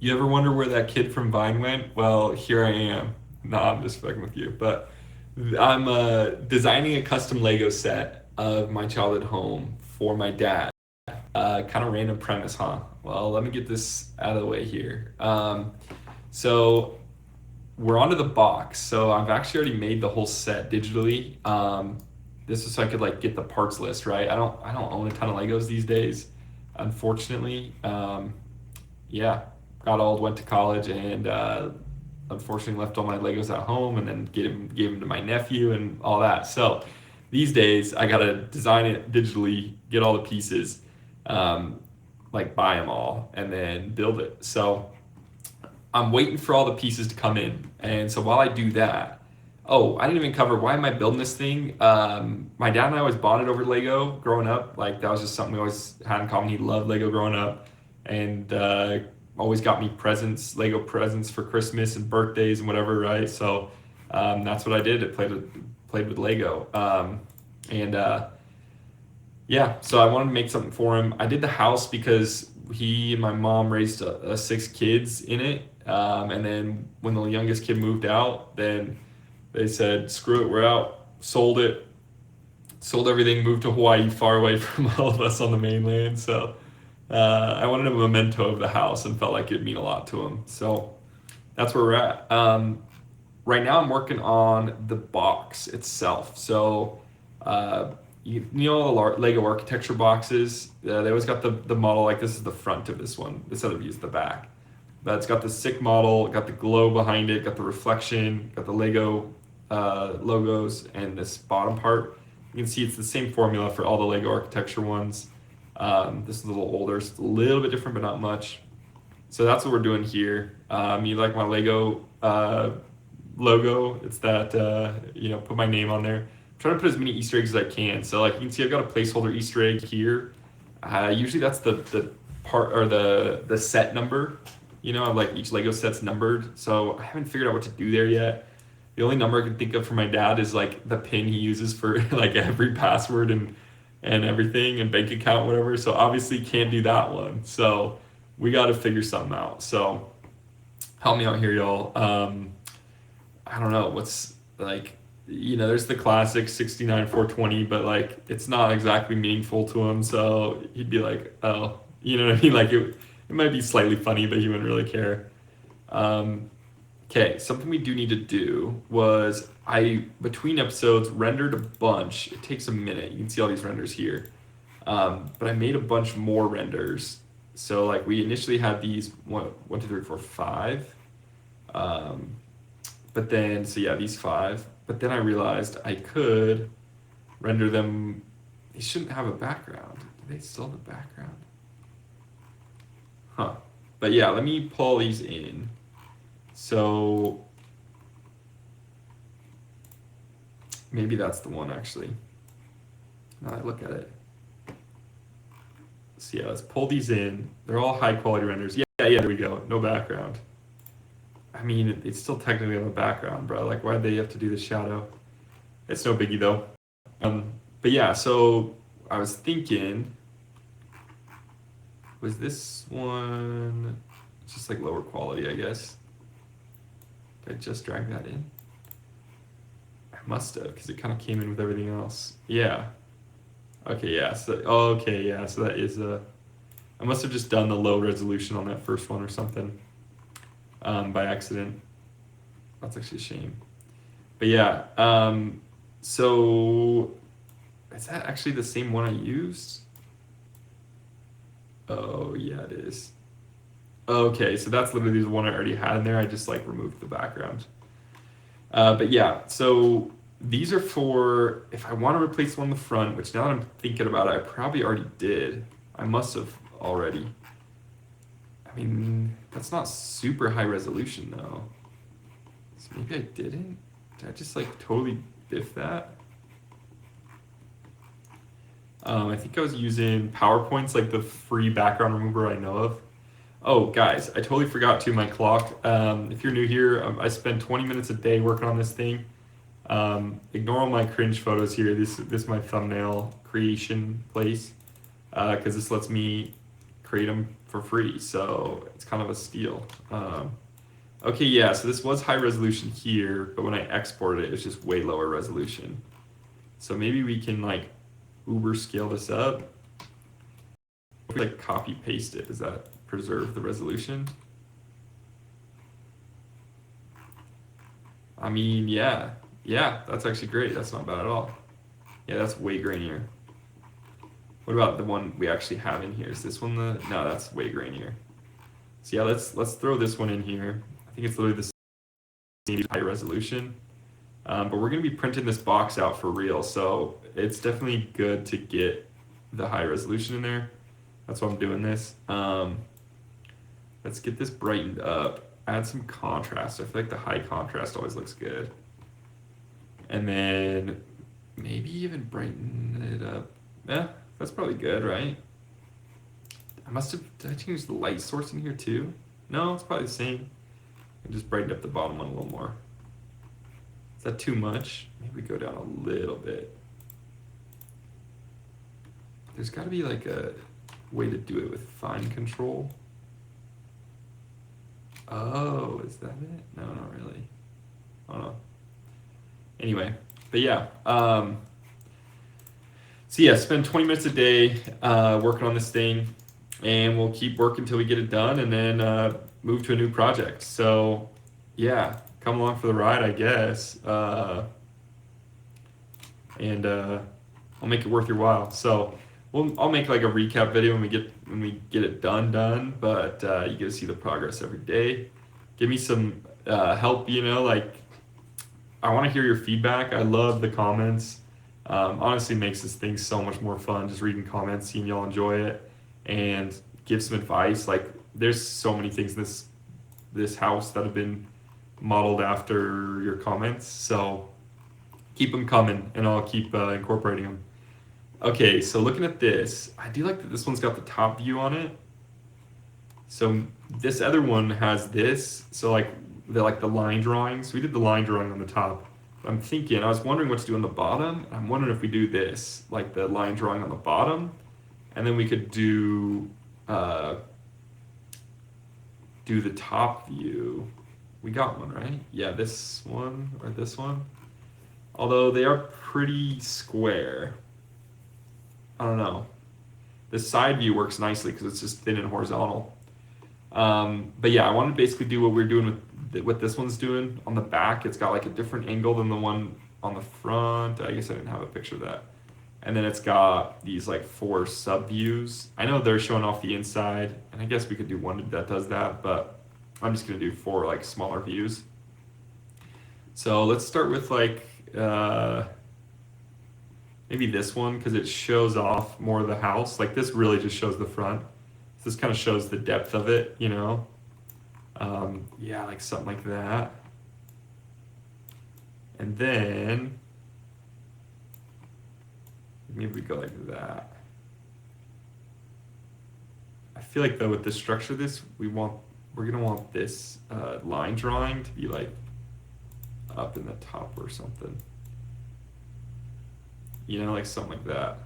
You ever wonder where that kid from Vine went? Well, here I am. Nah, I'm just fucking with you. But I'm designing a custom Lego set of my childhood home for my dad. Kind of random premise, huh? Well, let me get this out of the way here. So we're onto the box. So I've actually already made the whole set digitally. This is so I could like get the parts list right. I don't own a ton of Legos these days, unfortunately. Yeah, got old, went to college, and unfortunately left all my Legos at home, and then gave them to my nephew and all that. So these days I gotta design it digitally, get all the pieces, um, like buy them all, and then build it. So I'm waiting for all the pieces to come in. And so while I do that, oh, I didn't even cover why am I building this thing? My dad and I always bonded over Lego growing up. Like that was just something we always had in common. He loved Lego growing up, and always got me presents, Lego presents for Christmas and birthdays and whatever, right? So that's what I did. I played with Lego, and yeah, so I wanted to make something for him. I did the house because he and my mom raised six kids in it. And then when the youngest kid moved out, then they said, screw it, we're out. Sold it, sold everything, moved to Hawaii, far away from all of us on the mainland. So I wanted a memento of the house and felt like it'd mean a lot to him. So that's where we're at. Right now, I'm working on the box itself. So you know the Lego architecture boxes. They always got the model like this is the front of this one. This other view is the back. But it's got the sick model, got the glow behind it, got the reflection, got the Lego logos, and this bottom part. You can see it's the same formula for all the Lego architecture ones. This is a little older, so it's a little bit different, but not much. So that's what we're doing here. You like my Lego logo? It's that put my name on there. I'm trying to put as many Easter eggs as I can. So like you can see, I've got a placeholder Easter egg here. Usually that's the part or the set number. Like each Lego set's numbered. So I haven't figured out what to do there yet. The only number I can think of for my dad is like the pin he uses for like every password and everything and bank account, whatever. So obviously can't do that one. So we got to figure something out. So help me out here, y'all. I don't know what's like. There's the classic 69 420, but like it's not exactly meaningful to him. So he'd be like, oh, you know what I mean? Like it might be slightly funny, but he wouldn't really care. Okay, something we do need to do was between episodes rendered a bunch. It takes a minute. You can see all these renders here. But I made a bunch more renders. So like we initially had these one, two, three, four, five. But then, so yeah, these five. But then I realized I could render them. They shouldn't have a background. Do they still have a background? Huh. But yeah, let me pull these in. So maybe that's the one actually. Now that I look at it. So yeah, let's pull these in. They're all high quality renders. Yeah, there we go. No background. I mean, it's still technically on the background, bro. Like, why'd they have to do the shadow? It's no biggie though. But yeah, so I was thinking, was this one just like lower quality, I guess? Did I just drag that in? I must have, because it kind of came in with everything else. Yeah. Okay, yeah. So that is I must have just done the low resolution on that first one or something by accident. That's actually a shame. But yeah, so is that actually the same one I used? Oh, yeah, it is. Okay, so that's literally the one I already had in there. I just like removed the background. But yeah, so these are for if I want to replace one in the front, which now that I'm thinking about it, I probably already did. I must have already. I mean, that's not super high resolution though. So maybe I didn't? Did I just like totally biff that? I think I was using PowerPoint's like the free background remover I know of. Oh, guys, I totally forgot to my clock. If you're new here, I spend 20 minutes a day working on this thing. Ignore all my cringe photos here. This is my thumbnail creation place because this lets me create them for free, so it's kind of a steal. Okay, yeah, so this was high resolution here, but when I exported it, it's just way lower resolution. So maybe we can like uber scale this up. If we like copy paste it, does that preserve the resolution? I mean, yeah, that's actually great. That's not bad at all. Yeah, that's way grainier. What about the one we actually have in here? Is this one the? No, that's way grainier. So yeah, let's throw this one in here. I think it's literally the same high resolution. But we're gonna be printing this box out for real, so it's definitely good to get the high resolution in there. That's why I'm doing this. Let's get this brightened up. Add some contrast. I feel like the high contrast always looks good. And then maybe even brighten it up. Yeah, that's probably good, right? Did I change the light source in here too? No, it's probably the same. I just brighten up the bottom one a little more. Is that too much? Maybe we go down a little bit. There's got to be like a way to do it with fine control. Oh, is that it? No, not really. I don't know. Anyway, but yeah. So yeah, spend 20 minutes a day working on this thing, and we'll keep working until we get it done, and then move to a new project. So yeah, come along for the ride, I guess. And I'll make it worth your while. So I'll make like a recap video when we get it done. But you get to see the progress every day. Give me some help. Like I want to hear your feedback. I love the comments. Honestly, makes this thing so much more fun. Just reading comments, seeing y'all enjoy it, and give some advice. Like there's so many things in this house that have been modeled after your comments. So keep them coming, and I'll keep incorporating them. Okay, so looking at this, I do like that this one's got the top view on it. So this other one has this. So like the line drawings. We did the line drawing on the top. I was wondering what to do on the bottom. I'm wondering if we do this, like the line drawing on the bottom, and then we could do the top view. We got one, right? Yeah, this one or this one. Although they are pretty square. I don't know. The side view works nicely because it's just thin and horizontal. But yeah, I want to basically do what we're doing with what this one's doing on the back. It's got like a different angle than the one on the front. I guess I didn't have a picture of that. And then it's got these like 4 sub views. I know they're showing off the inside, and I guess we could do one that does that, but I'm just gonna do 4 like smaller views. So let's start with like maybe this one because it shows off more of the house. Like this really just shows the front. This kind of shows the depth of it, Yeah, like something like that. And then maybe we go like that. I feel like though with the structure of this, we're gonna want this line drawing to be like up in the top or something. Like something like that.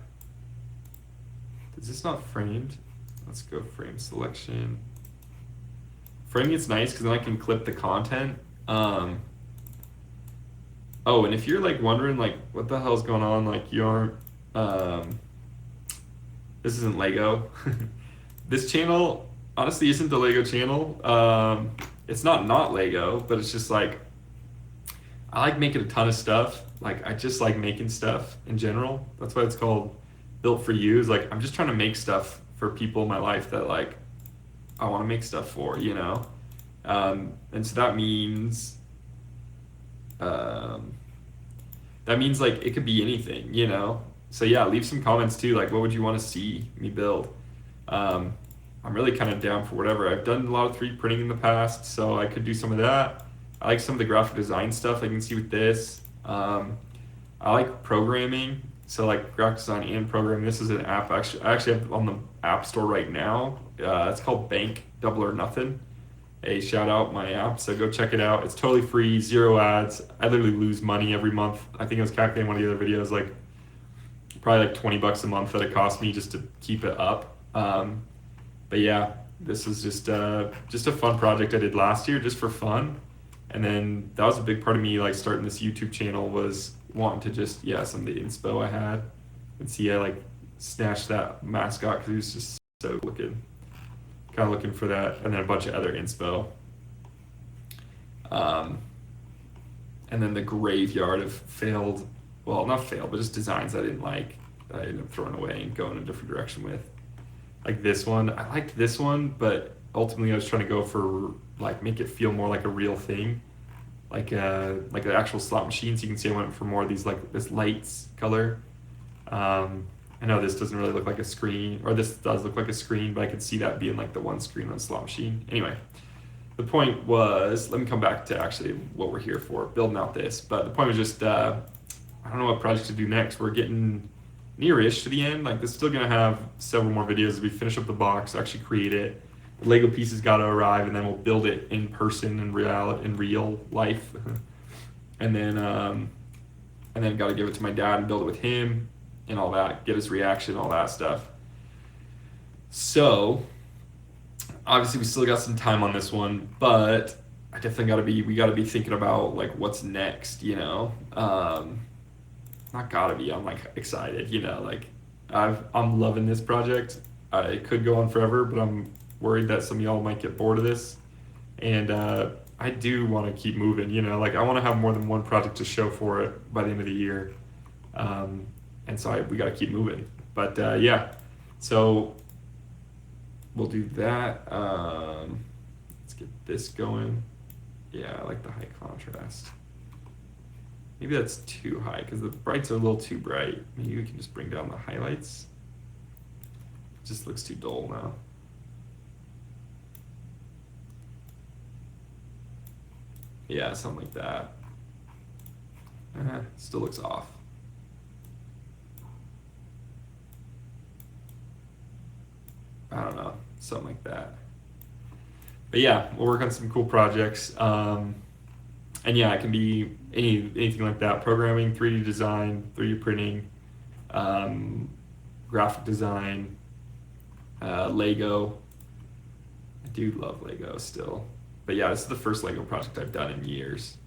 Is this not framed? Let's go frame selection. Framing it's nice because then I can clip the content. Oh, and if you're like wondering like what the hell's going on, like you aren't this isn't Lego. This channel honestly isn't the Lego channel. It's not Lego, but it's just like I like making a ton of stuff. Like I just like making stuff in general. That's why it's called Built for You. Is like I'm just trying to make stuff for people in my life that like I want to make stuff for, and so that means like it could be anything, So yeah, leave some comments too. Like, what would you want to see me build? I'm really kind of down for whatever. I've done a lot of 3D printing in the past, so I could do some of that. I like some of the graphic design stuff I can see with this. I like programming. So like graphic design and programming. This is an app I actually have on the App Store right now. It's called Bank Double or Nothing. Hey, shout out my app. So go check it out. It's totally free, 0 ads. I literally lose money every month. I think I was calculating one of the other videos, like probably like $20 a month that it costs me just to keep it up. But yeah, this is just a fun project I did last year just for fun. And then that was a big part of me like starting this YouTube channel was wanting to just some of the inspo I had. And see I like snatched that mascot because he was just so looking kind of looking for that, and then a bunch of other inspo. Um, and then the graveyard of failed, well, not failed, but just designs I didn't like that I ended up throwing away and going a different direction with. Like this one, I liked this one, but ultimately I was trying to go for like make it feel more like a real thing, like an actual slot machine. So you can see I went for more of these like this lights color. I know this doesn't really look like a screen, or this does look like a screen, but I could see that being like the one screen on the slot machine. Anyway, the point was, let me come back to actually what we're here for, building out this. But the point was just, I don't know what project to do next. We're getting near-ish to the end. Like this is still gonna have several more videos as we finish up the box, actually create it. The Lego pieces gotta arrive, and then we'll build it in person in real life, and then gotta give it to my dad and build it with him and all that, get his reaction, all that stuff. So obviously we still got some time on this one, but I definitely we gotta be thinking about like what's next, you know. Not gotta be, I'm like excited, you know, like I'm loving this project. It could go on forever, but I'm worried that some of y'all might get bored of this. And I do want to keep moving, you know, like I want to have more than one project to show for it by the end of the year. And so we got to keep moving. But yeah, so we'll do that. Let's get this going. Yeah, I like the high contrast. Maybe that's too high because the brights are a little too bright. Maybe we can just bring down the highlights. It just looks too dull now. Yeah, something like that. Still looks off. I don't know, something like that. But yeah, we'll work on some cool projects. And yeah, it can be anything like that: programming, 3D design, 3D printing, graphic design, Lego. I do love Lego still. But yeah, this is the first Lego project I've done in years.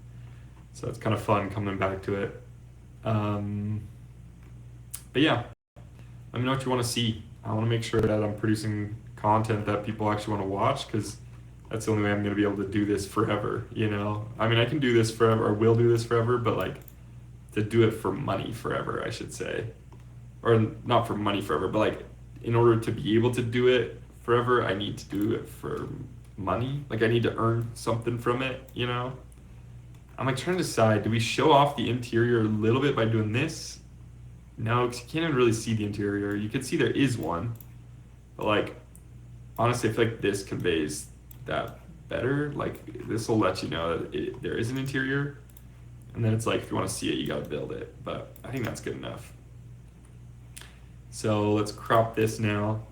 So it's kind of fun coming back to it. But yeah, let me know what you want to see. I want to make sure that I'm producing content that people actually want to watch, because that's the only way I'm going to be able to do this forever, you know? I mean, I can do this forever, or will do this forever, but like to do it for money forever, I should say. Or not for money forever, but like in order to be able to do it forever, I need to do it for money. Like I need to earn something from it, you know? I'm like trying to decide, do we show off the interior a little bit by doing this? No, because you can't even really see the interior. You can see there is one, but like, honestly, I feel like this conveys that better. Like this will let you know that there is an interior, and then it's like, if you want to see it, you got to build it. But I think that's good enough. So let's crop this now.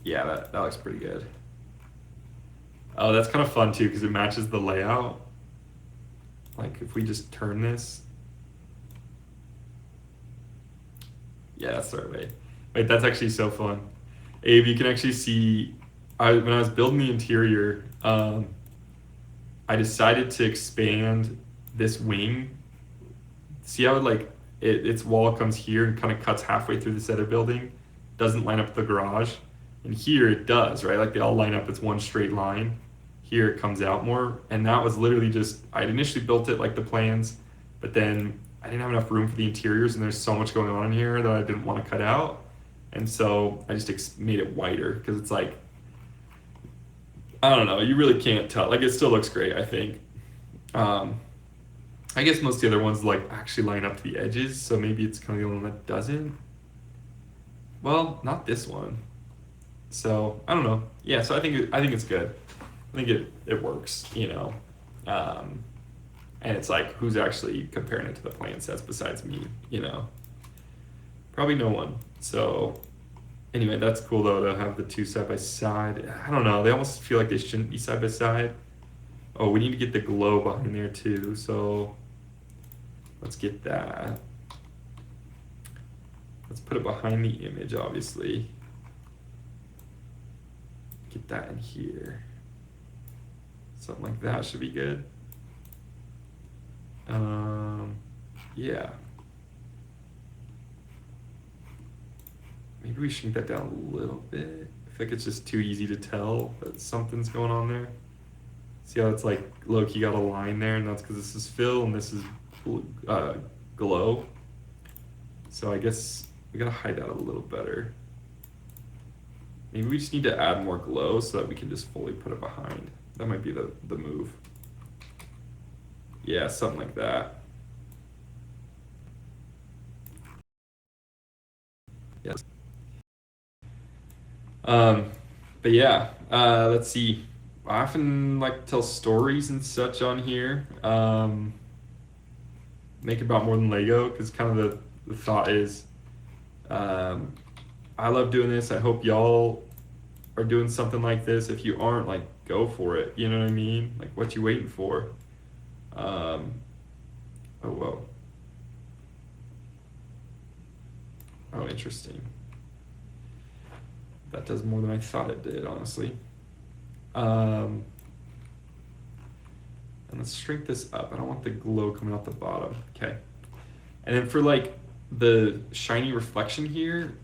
Yeah, that looks pretty good. Oh, that's kind of fun too, because it matches the layout. Like if we just turn this. Yeah, that's the right way. Wait, that's actually so fun. Abe, you can actually see, when I was building the interior, I decided to expand this wing. See how its wall comes here and kind of cuts halfway through this other building? Doesn't line up with the garage. And here it does, right? Like they all line up, it's one straight line. Here it comes out more, and that was literally just, I'd initially built it like the plans, but then I didn't have enough room for the interiors, and there's so much going on in here that I didn't want to cut out, and so I just made it wider, because it's like, I don't know, you really can't tell. Like it still looks great, I think. I guess most of the other ones like actually line up to the edges, so maybe it's kind of the only one that doesn't. Well, not this one. So I don't know. Yeah, so I think it's good. I think it works, you know. And it's like, who's actually comparing it to the plan sets besides me, you know? Probably no one. So anyway, that's cool though to have the two side by side. I don't know, they almost feel like they shouldn't be side by side. Oh, we need to get the glow behind there too, so let's get that. Let's put it behind the image, obviously. Get that in here. Something like that should be good. Yeah. Maybe we shrink that down a little bit. I feel like it's just too easy to tell that something's going on there. See how it's like low-key got a line there, and that's because this is fill and this is glow. So I guess we gotta hide that a little better. Maybe we just need to add more glow so that we can just fully put it behind. That might be the move. Yeah, something like that. Yes. But yeah, let's see. I often like to tell stories and such on here. Make about more than Lego, because kind of the thought is, I love doing this. I hope y'all are doing something like this. If you aren't, like, go for it. You know what I mean? Like, what you waiting for? Oh, whoa. Oh, interesting. That does more than I thought it did, honestly. And let's shrink this up. I don't want the glow coming out the bottom. Okay. And then for like the shiny reflection here,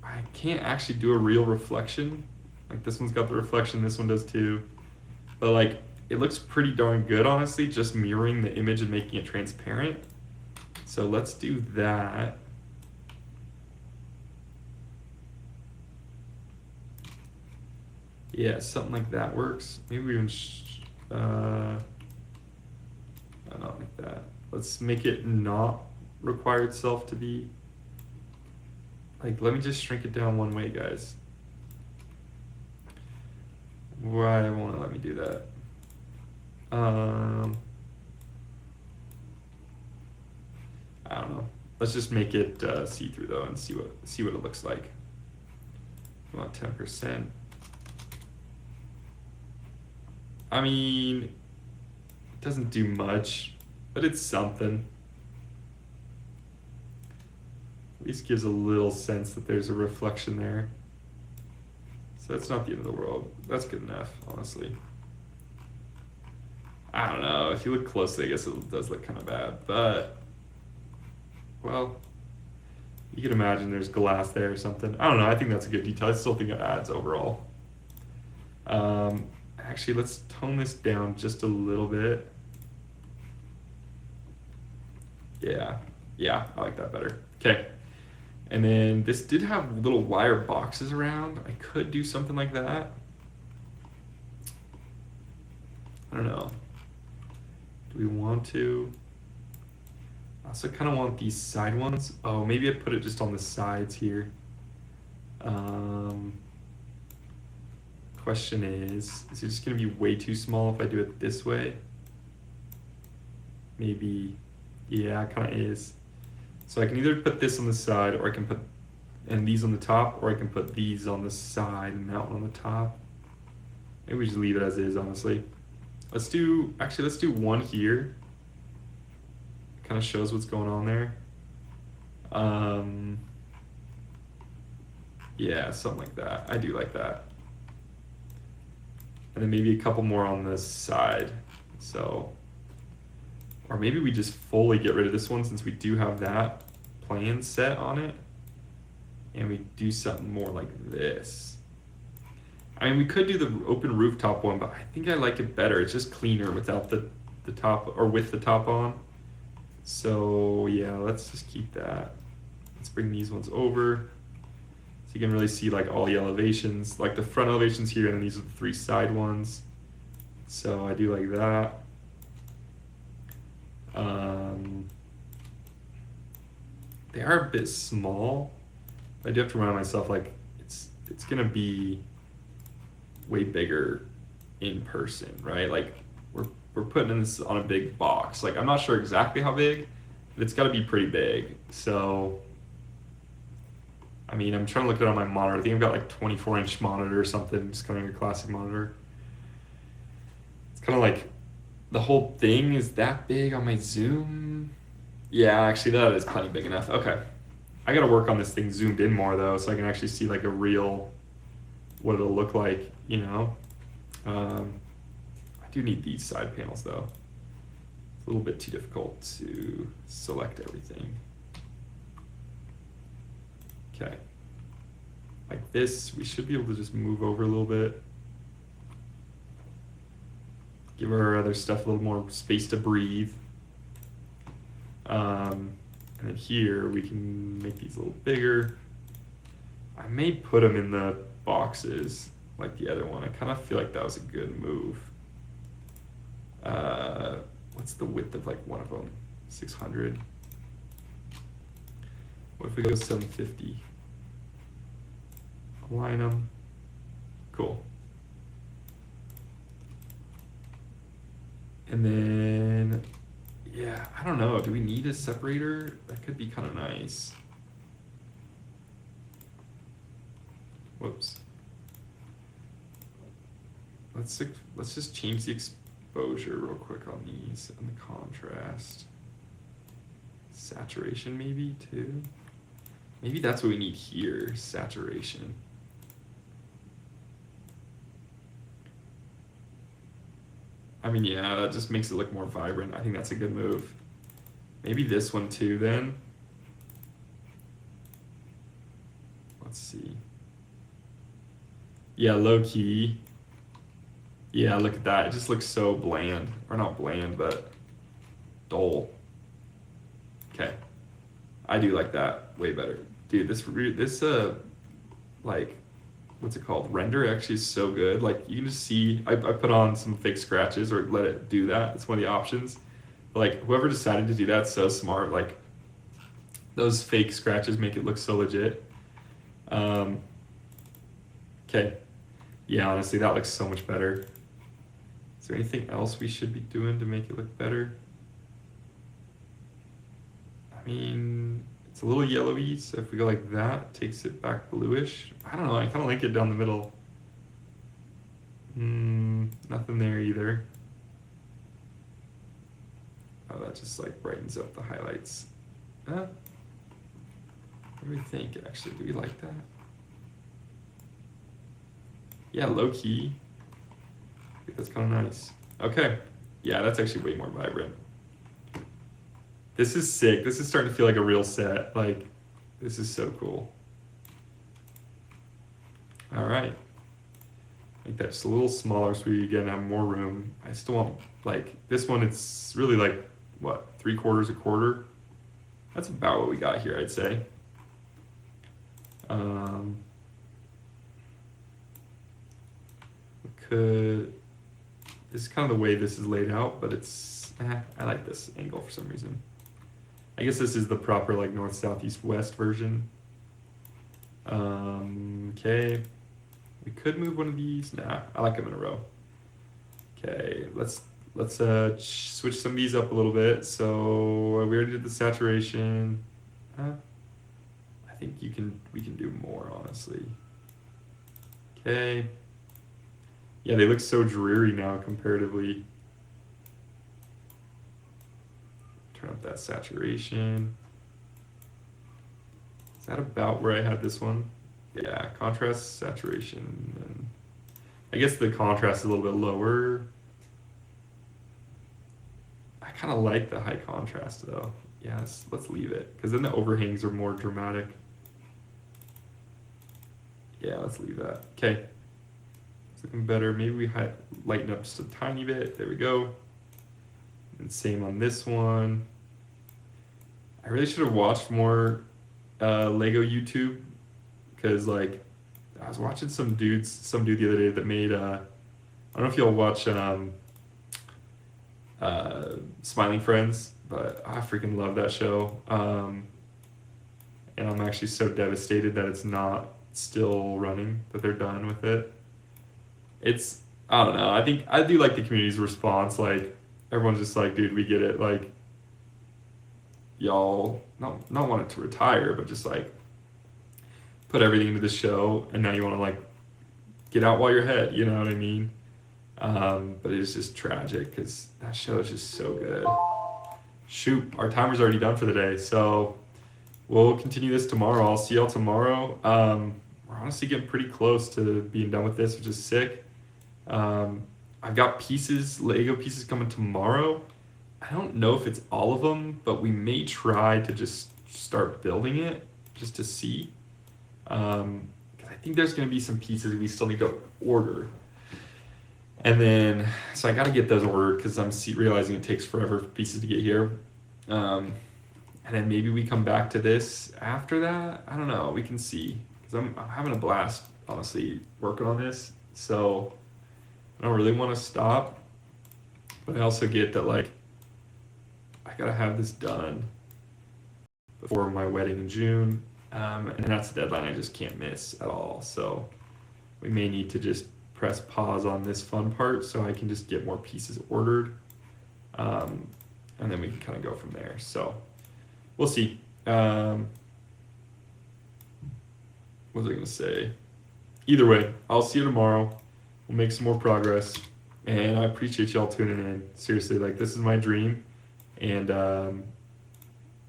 I can't actually do a real reflection. Like this one's got the reflection, this one does too. But like it looks pretty darn good, honestly, just mirroring the image and making it transparent. So let's do that. Yeah, something like that works. Maybe we even not like that. Let's make it not require itself to be. Like, let me just shrink it down one way, guys. Why won't it let me do that? I don't know. Let's just make it see-through though, and see what it looks like. We want 10%. I mean, it doesn't do much, but it's something. At least gives a little sense that there's a reflection there. So that's not the end of the world. That's good enough, honestly. I don't know. If you look closely, I guess it does look kind of bad, but well, you can imagine there's glass there or something. I don't know. I think that's a good detail. I still think it adds overall. Actually, let's tone this down just a little bit. Yeah, I like that better. Okay. And then this did have little wire boxes around. I could do something like that. I don't know. Do we want to? I also kind of want these side ones. Oh, maybe I put it just on the sides here. Question is it just going to be way too small if I do it this way? Maybe, yeah, it kind of is. So I can either put this on the side, or I can put and these on the top, or I can put these on the side and that one on the top. Maybe we just leave it as is, honestly. Let's do one here. It kind of shows what's going on there. Yeah, something like that. I do like that. And then maybe a couple more on this side. So, or maybe we just fully get rid of this one since we do have that plan set on it. And we do something more like this. I mean, we could do the open rooftop one, but I think I like it better. It's just cleaner without the top, or with the top on. So yeah, let's just keep that. Let's bring these ones over. So you can really see like all the elevations, like the front elevations here, and then these are the 3 side ones. So I do like that. They are a bit small. I do have to remind myself like it's gonna be way bigger in person, right? Like we're putting this on a big box. Like I'm not sure exactly how big, but it's got to be pretty big. So I mean, I'm trying to look at it on my monitor. I think I've got like 24-inch monitor or something, just kind of a classic monitor. It's kind of like the whole thing is that big on my Zoom. Yeah, actually that is plenty big enough. Okay. I gotta work on this thing zoomed in more though, so I can actually see like a real, what it'll look like, you know? I do need these side panels though. It's a little bit too difficult to select everything. Okay. Like this, we should be able to just move over a little bit. Give our other stuff a little more space to breathe. And then here we can make these a little bigger. I may put them in the boxes like the other one. I kind of feel like that was a good move. What's the width of like one of them? 600. What if we go 750? Align them. Cool. And then, yeah, I don't know. Do we need a separator? That could be kind of nice. Whoops. Let's just change the exposure real quick on these and the contrast. Saturation maybe too. Maybe that's what we need here, saturation. I mean, yeah, that just makes it look more vibrant. I think that's a good move. Maybe this one too then. Let's see. Yeah, low key. Yeah, look at that. It just looks so bland. Or not bland, but dull. Okay. I do like that way better. Dude, this like, what's it called? Render actually is so good. Like, you can just see, I put on some fake scratches or let it do that. It's one of the options. Like, whoever decided to do that's so smart. Like, those fake scratches make it look so legit. Okay. Yeah, honestly, that looks so much better. Is there anything else we should be doing to make it look better? I mean, it's a little yellowy, so if we go like that, it takes it back bluish. I don't know, I kind of like it down the middle. Nothing there either. Oh, that just like brightens up the highlights. What do we think, actually? Do we like that? Yeah, low key. I think that's kind of nice. Okay. Yeah, that's actually way more vibrant. This is sick. This is starting to feel like a real set. Like, this is so cool. All right. Make that just a little smaller so we again have more room. I still want, like, this one, it's really like, what, 3/4 a quarter? That's about what we got here, I'd say. This is kind of the way this is laid out, but it's, I like this angle for some reason. I guess this is the proper like north, south, east, west version. Okay, we could move one of these. Nah, I like them in a row. Okay, let's switch some of these up a little bit. So we already did the saturation. I think we can do more, honestly. Okay. Yeah, they look so dreary now comparatively. Turn up that saturation. Is that about where I had this one? Yeah, contrast, saturation. And I guess the contrast is a little bit lower. I kind of like the high contrast though. Yeah, let's leave it, because then the overhangs are more dramatic. Yeah, let's leave that. Okay. It's looking better. Maybe we lighten up just a tiny bit. There we go. And same on this one. I really should have watched more Lego YouTube, because like I was watching some dude the other day that made I don't know if y'all watch Smiling Friends, but I freaking love that show. And I'm actually so devastated that it's not still running, that they're done with it. It's, I don't know, I think I do like the community's response. Like, everyone's just like, dude, we get it. Like, y'all not want it to retire, but just like put everything into the show, and now you want to like get out while you're ahead, you know what I mean? But it's just tragic because that show is just so good. Shoot, our timer's already done for the day, so we'll continue this tomorrow. I'll see y'all tomorrow. We're honestly getting pretty close to being done with this, which is sick. Um, I've got pieces, Lego pieces coming tomorrow. I don't know if it's all of them, but we may try to just start building it just to see. 'Cause I think there's going to be some pieces we still need to order. And then, so I got to get those ordered because I'm realizing it takes forever for pieces to get here. And then maybe we come back to this after that. I don't know. We can see because I'm having a blast, honestly, working on this. So I don't really want to stop, but I also get that like I gotta have this done before my wedding in June, and that's the deadline I just can't miss at all. So we may need to just press pause on this fun part so I can just get more pieces ordered, and then we can kind of go from there. So we'll see. What was I gonna say? Either way, I'll see you tomorrow. We'll make some more progress, and I appreciate y'all tuning in. Seriously, like this is my dream, and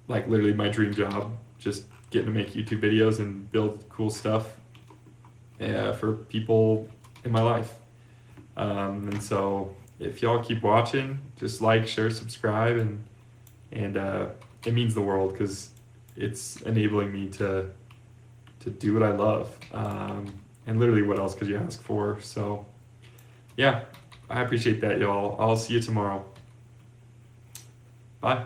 like literally my dream job, just getting to make YouTube videos and build cool stuff for people in my life. And so if y'all keep watching, just like, share, subscribe, and it means the world because it's enabling me to do what I love. And literally, what else could you ask for? So yeah, I appreciate that, y'all. I'll see you tomorrow. Bye.